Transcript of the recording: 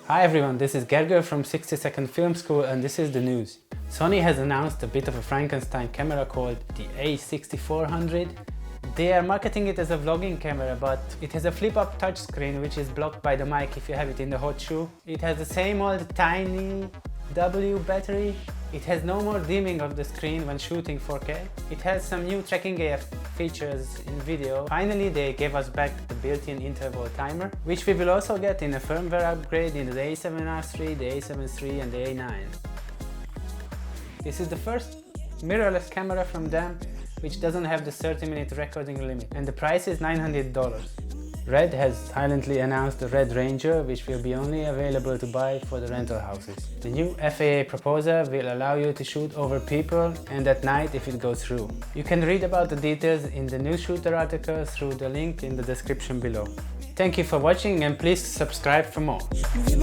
Hi everyone, this is Gergö from 60-Second Film School and this is the news. Sony has announced a bit of a Frankenstein camera called the A6400. They are marketing it as a vlogging camera, but it has a flip-up touchscreen which is blocked by the mic if you have it in the hot shoe. It has the same old tiny W battery. It has no more dimming of the screen when shooting 4K. It has some new tracking AF features in video. Finally, they gave us back the built-in interval timer, which we will also get in a firmware upgrade in the A7R3, the A7 III and the A9. This is the first mirrorless camera from them, which doesn't have the 30-minute recording limit, and the price is $900. Red has silently announced the Red Ranger, which will be only available to buy for the rental houses. The new FAA proposal will allow you to shoot over people and at night if it goes through. You can read about the details in the Newsshooter article through the link in the description below. Thank you for watching and please subscribe for more.